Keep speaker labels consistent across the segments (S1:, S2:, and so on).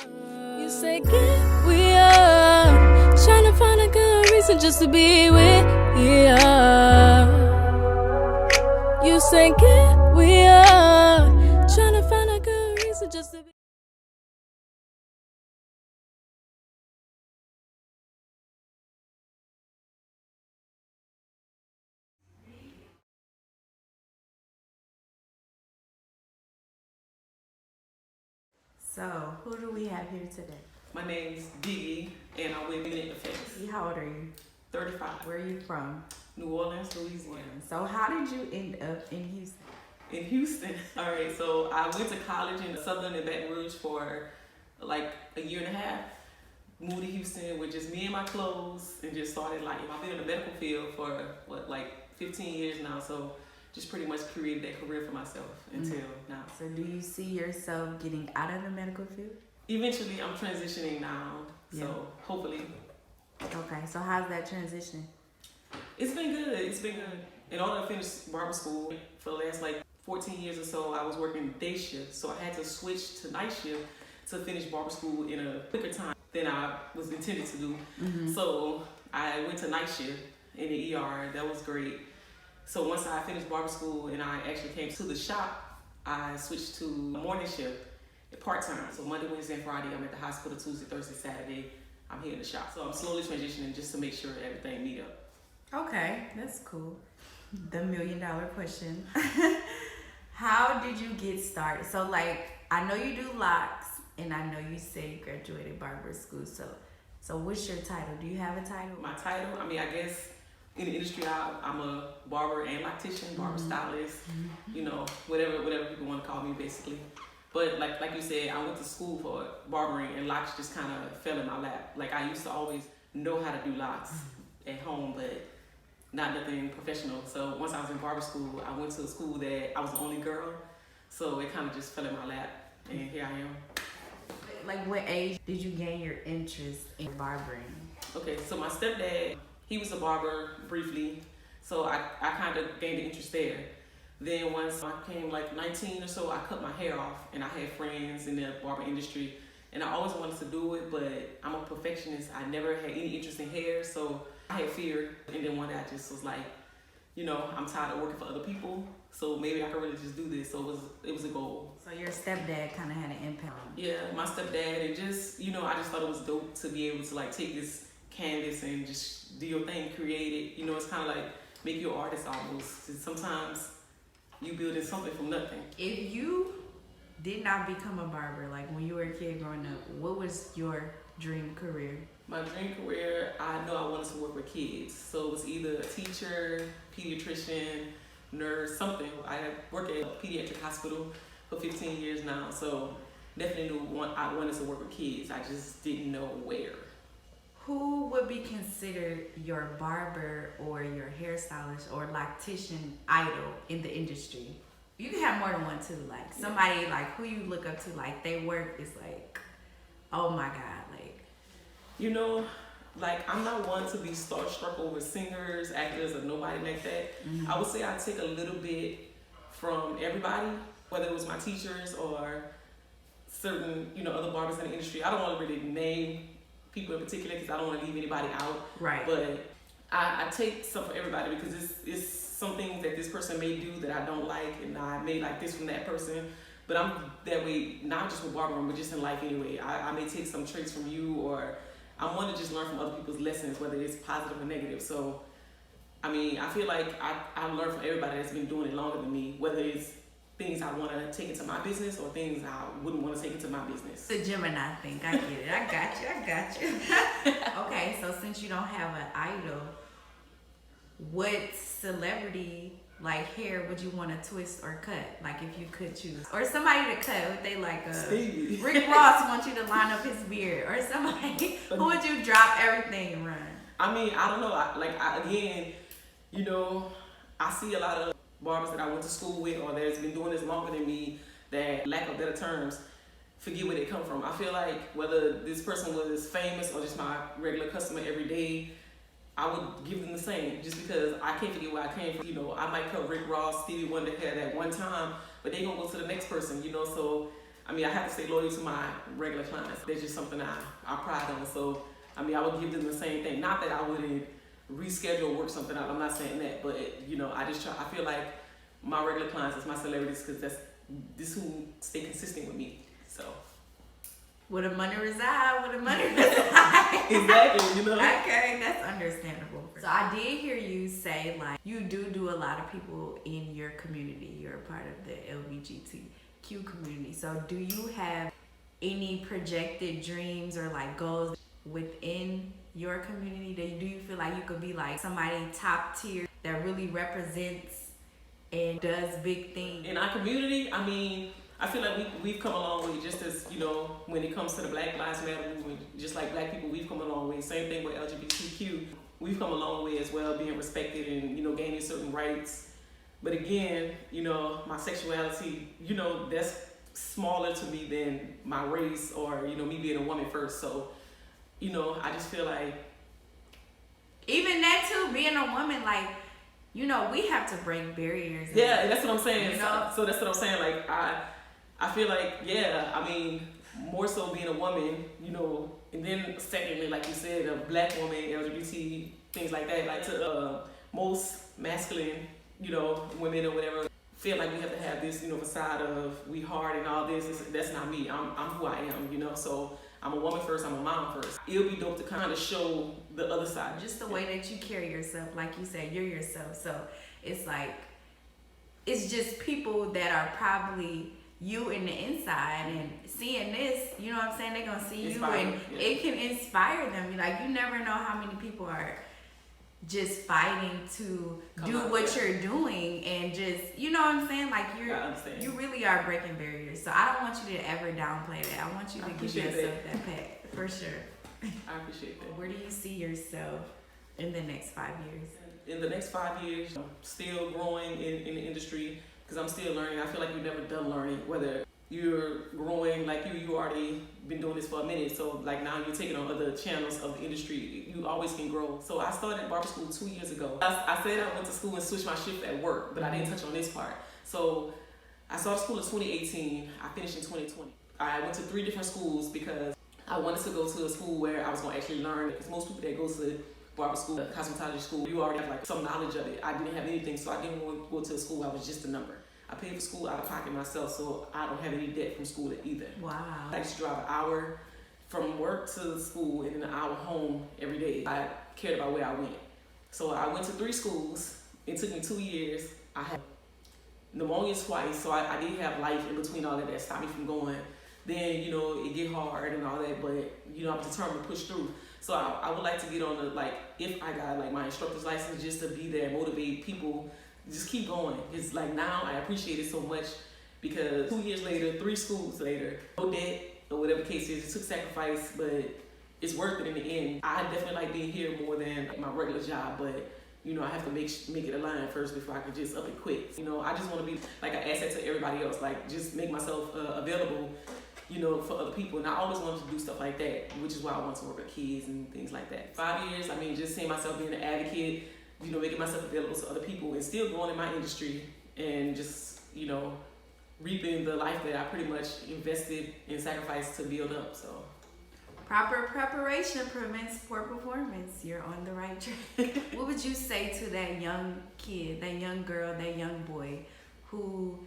S1: You say get we are trying to find a good reason just to be with you. You say get we are trying to find a good reason just to be.
S2: So, who do we have here today?
S3: My name's Dee, and I'm with Eminent Effeckz.
S2: How old are you?
S3: 35.
S2: Where are you from?
S3: New Orleans, Louisiana.
S2: So, how did you end up in Houston?
S3: In Houston. All right, so I went to college in Southern and Baton Rouge for like a year and a half. Moved to Houston with just me and my clothes and just started like, I've been in the medical field for like 15 years now. So just pretty much created that career for myself until now.
S2: So, do you see yourself getting out of the medical field?
S3: Eventually, I'm transitioning now. So hopefully.
S2: Okay, so how's that transition?
S3: It's been good. It's been good. In order to finish barber school for the last like 14 years or so, I was working day shift. So I had to switch to night shift to finish barber school in a quicker time than I was intended to do. So I went to night shift in the ER. That was great. So once I finished barber school and I actually came to the shop, I switched to morning shift part-time. So Monday, Wednesday, and Friday, I'm at the hospital. Tuesday, Thursday, Saturday, I'm here in the shop. So I'm slowly transitioning just to make sure everything meet up.
S2: Okay, that's cool. The $1 million question. How did you get started? So, like, I know you do locks, and I know you say you graduated barber school. So what's your title? Do you have a title?
S3: My title, I mean, I guess in the industry, I'm a barber and loctician, barber stylist, you know, whatever people want to call me, basically. But like you said, I went to school for barbering, and locks just kind of fell in my lap. Like, I used to always know how to do locks at home, but not nothing professional. So once I was in barber school, I went to a school that I was the only girl. So it kind of just fell in my lap, and here I am.
S2: Like, what age did you gain your interest in barbering?
S3: Okay, so my stepdad, he was a barber briefly. So I kind of gained the interest there. Then once I became like 19 or so, I cut my hair off, and I had friends in the barber industry, and I always wanted to do it, but I'm a perfectionist. I never had any interest in hair, so I had fear. And then one day I just was like, you know, I'm tired of working for other people, so maybe I could really just do this. So it was a goal.
S2: So your stepdad kind of had an impact on you.
S3: Yeah, my stepdad, and just, you know, I just thought it was dope to be able to like take this canvas and just do your thing, create it. You know, it's kind of like make you an artist almost. 'Cause sometimes you building something from nothing.
S2: If you did not become a barber, like when you were a kid growing up, what was your dream career?
S3: My dream career, I know I wanted to work with kids. So it was either a teacher, pediatrician, nurse, something. I work at a pediatric hospital for 15 years now. So definitely knew I wanted to work with kids. I just didn't know where.
S2: Who would be considered your barber or your hairstylist or loctician idol in the industry? You can have more than one too. Like somebody like who you look up to, like their work is like, oh my God, like.
S3: You know, like I'm not one to be starstruck over singers, actors, or nobody like that. I would say I take a little bit from everybody, whether it was my teachers or certain, you know, other barbers in the industry. I don't want to really name people in particular because I don't want to leave anybody out.
S2: Right.
S3: But I take some from everybody because it's some things that this person may do that I don't like, and I may like this from that person. But I'm that way, not just with barbering, but just in life anyway. I may take some traits from you, or I want to just learn from other people's lessons, whether it's positive or negative. So, I mean, I feel like I learn from everybody that's been doing it longer than me, whether it's things I want to take into my business or things I wouldn't want to take into my business.
S2: The Gemini thing, I get it. I got you. Okay, so since you don't have an idol, what celebrity like hair would you want to twist or cut? Like if you could choose, or somebody to cut, would they like
S3: Stevie.
S2: Rick Ross wants you to line up his beard, or somebody who would you drop everything and run?
S3: I mean, I don't know. Again, you know, I see a lot of barbers that I went to school with or that's been doing this longer than me that, lack of better terms, forget where they come from. I feel like whether this person was famous or just my regular customer every day, I would give them the same just because I can't forget where I came from. You know, I might cut Rick Ross, Stevie Wonder hair that one time, but they gonna go to the next person, you know, so I mean, I have to stay loyal to my regular clients. That's just something I pride on. So, I mean, I would give them the same thing. Not that I wouldn't reschedule or work something out. I'm not saying that, but I feel like my regular clients is my celebrities because this who stay consistent with me. So.
S2: Where the money reside, where the money reside.
S3: Exactly,
S2: Okay, that's understandable. So I did hear you say, like, you do a lot of people in your community. You're a part of the LGBTQ community. So do you have any projected dreams or, like, goals within your community? Do you feel like you could be, like, somebody top tier that really represents and does big things?
S3: In our community, I mean, I feel like we've come a long way just as, when it comes to the Black Lives Matter movement, just like Black people, we've come a long way. Same thing with LGBTQ. We've come a long way as well, being respected and, gaining certain rights. But again, my sexuality, that's smaller to me than my race or, me being a woman first. So, I just feel like.
S2: Even that too, being a woman, like, we have to break barriers.
S3: Yeah, that's what I'm saying. So that's what I'm saying. Like, I feel like, yeah, I mean, more so being a woman, and then secondly, like you said, a Black woman, LGBT, things like that, like to most masculine, women or whatever, feel like we have to have this, facade of we hard and all this. That's not me. I'm who I am, so I'm a woman first, I'm a mom first. It'll be dope to kind of show the other side.
S2: Just the way that you carry yourself, like you said, you're yourself. So it's like, it's just people that are probably you in the inside and seeing this, you know what I'm saying? They're going to see you and it can inspire them. Like, you never know how many people are just fighting to do what you're doing and just, you know what I'm saying? Like, you really are breaking barriers. So I don't want you to ever downplay that. I want you to give yourself that pat, for sure.
S3: I appreciate that.
S2: Where do you see yourself in the next 5 years?
S3: In the next 5 years, I'm still growing in the industry because I'm still learning. I feel like you're never done learning, whether you're growing, like you already been doing this for a minute, so like now you're taking on other channels of the industry, you always can grow. So I started barber school 2 years ago. I said I went to school and switched my shift at work, but I didn't touch on this part. So I started school in 2018, I finished in 2020. I went to 3 different schools because I wanted to go to a school where I was going to actually learn, because most people that go to barber school, cosmetology school, you already have like some knowledge of it. I didn't have anything, so I didn't want to go to a school. I was just a number. I paid for school out of pocket myself, so I don't have any debt from school either.
S2: Wow.
S3: I used to drive an hour from work to school and then an hour home every day. I cared about where I went. So I went to 3 schools. It took me 2 years. I had pneumonia twice, so I did have life in between all of that stopped me from going. Then, it get hard and all that, but, I'm determined to push through. So I would like to get on the, like, if I got, like, my instructor's license, just to be there, motivate people, just keep going. It's like now I appreciate it so much because 2 years later, 3 schools later, no debt or whatever the case is, it took sacrifice, but it's worth it in the end. I definitely like being here more than my regular job, but I have to make it align first before I can just up and quit. I just want to be like an asset to everybody else, like just make myself available, for other people. And I always wanted to do stuff like that, which is why I want to work with kids and things like that. 5 years, I mean, just seeing myself being an advocate, making myself available to other people and still growing in my industry and just, reaping the life that I pretty much invested and sacrificed to build up, so.
S2: Proper preparation prevents poor performance. You're on the right track. What would you say to that young kid, that young girl, that young boy who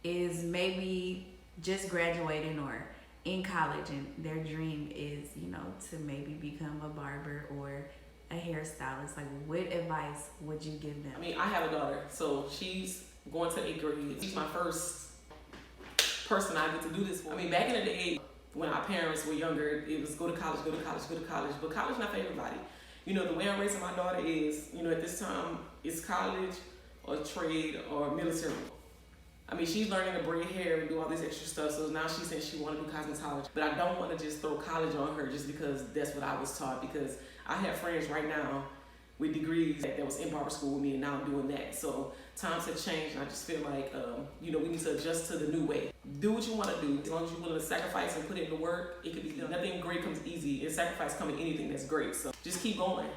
S2: is maybe just graduating or in college and their dream is, to maybe become a barber or a hairstylist? Like, what advice would you give them?
S3: I mean, I have a daughter, so she's going to 8th grade. She's my first person I get to do this for. I mean, back in the day, when our parents were younger, it was go to college, go to college, go to college. But college not for everybody. The way I'm raising my daughter is, at this time, it's college or trade or military. I mean, she's learning to braid hair and do all this extra stuff, so now she's saying she want to do cosmetology. But I don't want to just throw college on her just because that's what I was taught, because I have friends right now with degrees that was in barber school with me, and now I'm doing that. So times have changed, and I just feel like, we need to adjust to the new way. Do what you want to do. As long as you're willing to sacrifice and put in the work, it could be done. Nothing great comes easy, and sacrifice comes in anything that's great. So just keep going.